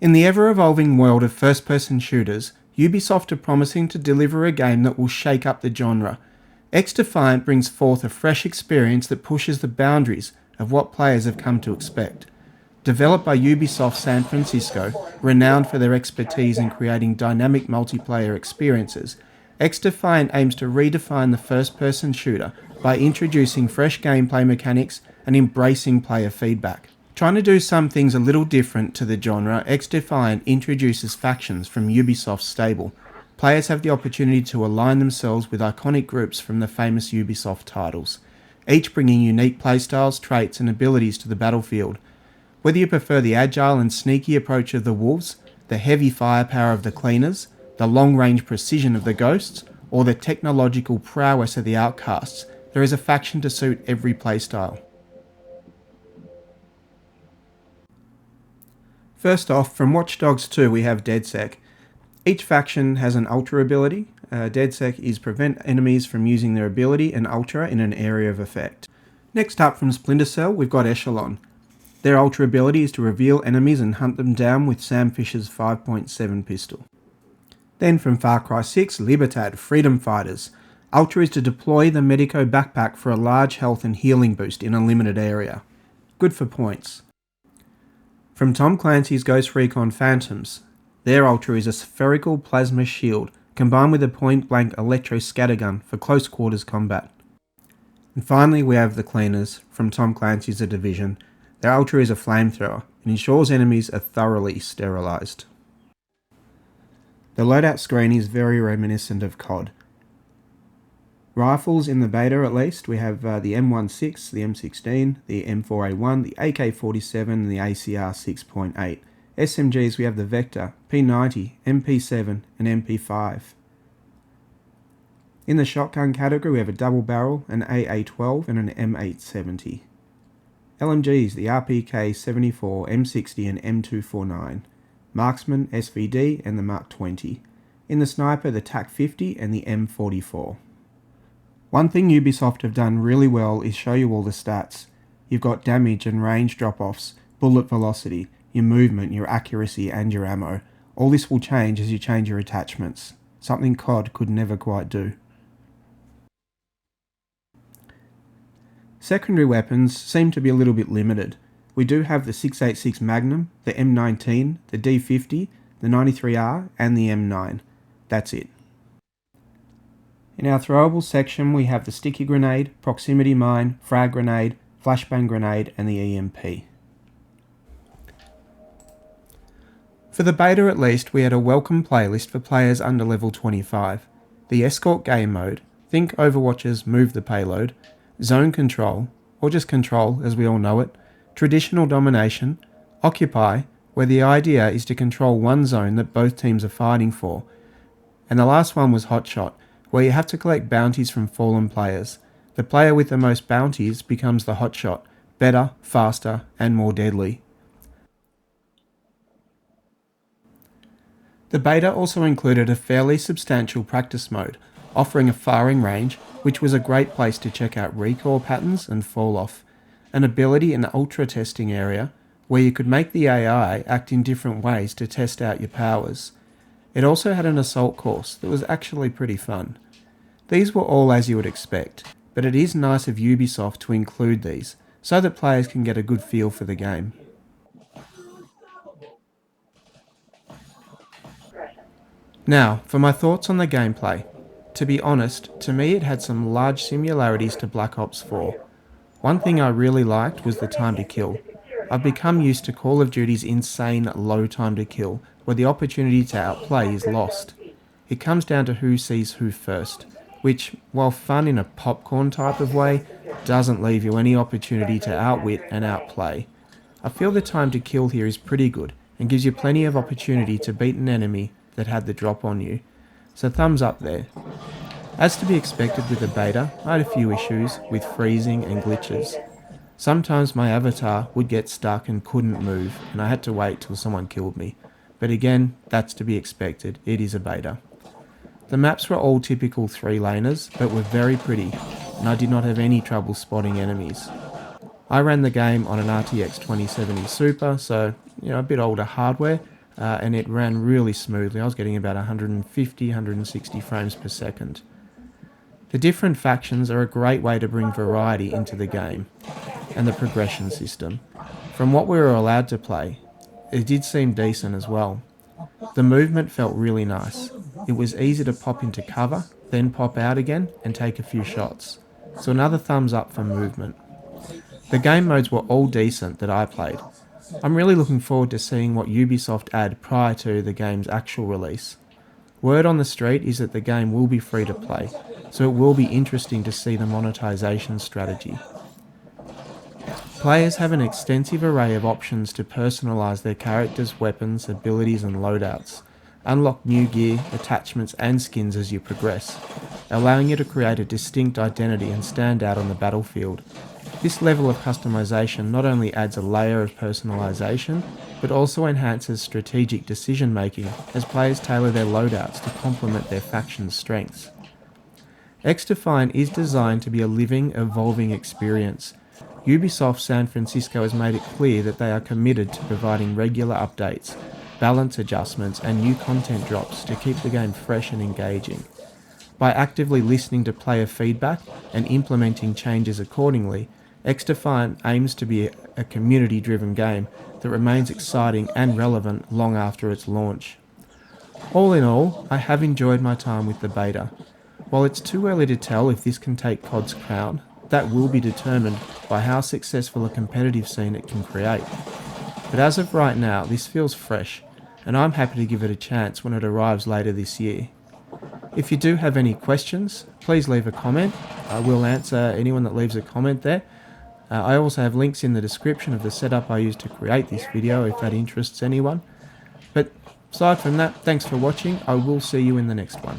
In the ever-evolving world of first-person shooters, Ubisoft are promising to deliver a game that will shake up the genre. XDefiant brings forth a fresh experience that pushes the boundaries of what players have come to expect. Developed by Ubisoft San Francisco, renowned for their expertise in creating dynamic multiplayer experiences, XDefiant aims to redefine the first-person shooter by introducing fresh gameplay mechanics and embracing player feedback. Trying to do some things a little different to the genre, XDefiant introduces factions from Ubisoft's stable. Players have the opportunity to align themselves with iconic groups from the famous Ubisoft titles, each bringing unique playstyles, traits and abilities to the battlefield. Whether you prefer the agile and sneaky approach of the Wolves, the heavy firepower of the Cleaners, the long-range precision of the Ghosts, or the technological prowess of the Outcasts, there is a faction to suit every playstyle. First off, from Watch Dogs 2 we have DedSec. Each faction has an Ultra ability. DedSec is prevent enemies from using their ability and Ultra in an area of effect. Next up from Splinter Cell we've got Echelon. Their Ultra ability is to reveal enemies and hunt them down with Sam Fisher's 5.7 pistol. Then from Far Cry 6, Libertad, Freedom Fighters. Ultra is to deploy the Medico backpack for a large health and healing boost in a limited area. Good for points. From Tom Clancy's Ghost Recon Phantoms, their Ultra is a spherical plasma shield combined with a point-blank electro scattergun for close quarters combat. And finally we have the Cleaners from Tom Clancy's The Division. Their Ultra is a flamethrower and ensures enemies are thoroughly sterilised. The loadout screen is very reminiscent of COD. Rifles in the beta at least, we have the M16, the M16, the M4A1, the AK-47 and the ACR 6.8. SMGs we have the Vector, P90, MP7 and MP5. In the shotgun category we have a double barrel, an AA-12 and an M870. LMGs the RPK-74, M60 and M249. Marksman, SVD and the Mark 20. In the sniper the TAC-50 and the M44. One thing Ubisoft have done really well is show you all the stats. You've got damage and range drop-offs, bullet velocity, your movement, your accuracy and your ammo. All this will change as you change your attachments, something COD could never quite do. Secondary weapons seem to be a little bit limited. We do have the 6.86 Magnum, the M19, the D50, the 93R and the M9. That's it. In our throwables section we have the sticky grenade, proximity mine, frag grenade, flashbang grenade and the EMP. For the beta at least we had a welcome playlist for players under level 25. The escort game mode, think Overwatch's move the payload, zone control, or just control as we all know it, traditional domination, occupy, where the idea is to control one zone that both teams are fighting for, and the last one was hotshot, where you have to collect bounties from fallen players. The player with the most bounties becomes the hotshot, better, faster and more deadly. The beta also included a fairly substantial practice mode, offering a firing range, which was a great place to check out recoil patterns and fall off, an ability and ultra testing area where you could make the AI act in different ways to test out your powers. It also had an assault course that was actually pretty fun. These were all as you would expect, but it is nice of Ubisoft to include these, so that players can get a good feel for the game. Now, for my thoughts on the gameplay. To be honest, to me it had some large similarities to Black Ops 4. One thing I really liked was the time to kill. I've become used to Call of Duty's insane low time to kill, where the opportunity to outplay is lost. It comes down to who sees who first, which, while fun in a popcorn type of way, doesn't leave you any opportunity to outwit and outplay. I feel the time to kill here is pretty good, and gives you plenty of opportunity to beat an enemy that had the drop on you. So thumbs up there. As to be expected with the beta, I had a few issues with freezing and glitches. Sometimes my avatar would get stuck and couldn't move, and I had to wait till someone killed me. But again, that's to be expected, it is a beta. The maps were all typical 3-laners, but were very pretty, and I did not have any trouble spotting enemies. I ran the game on an RTX 2070 Super, so, a bit older hardware, and it ran really smoothly. I was getting about 150, 160 frames per second. The different factions are a great way to bring variety into the game, and the progression system. From what we were allowed to play, it did seem decent as well. The movement felt really nice. It was easy to pop into cover, then pop out again and take a few shots. So another thumbs up for movement. The game modes were all decent that I played. I'm really looking forward to seeing what Ubisoft add prior to the game's actual release. Word on the street is that the game will be free to play, so it will be interesting to see the monetization strategy. Players have an extensive array of options to personalise their characters' weapons, abilities and loadouts. Unlock new gear, attachments and skins as you progress, allowing you to create a distinct identity and stand out on the battlefield. This level of customisation not only adds a layer of personalisation, but also enhances strategic decision making as players tailor their loadouts to complement their faction's strengths. XDefiant is designed to be a living, evolving experience. Ubisoft San Francisco has made it clear that they are committed to providing regular updates, balance adjustments and new content drops to keep the game fresh and engaging. By actively listening to player feedback and implementing changes accordingly, XDefiant aims to be a community-driven game that remains exciting and relevant long after its launch. All in all, I have enjoyed my time with the beta. While it's too early to tell if this can take COD's crown, that will be determined by how successful a competitive scene it can create. But as of right now, this feels fresh, and I'm happy to give it a chance when it arrives later this year. If you do have any questions, please leave a comment. I will answer anyone that leaves a comment there. I also have links in the description of the setup I used to create this video if that interests anyone. But aside from that, thanks for watching. I will see you in the next one.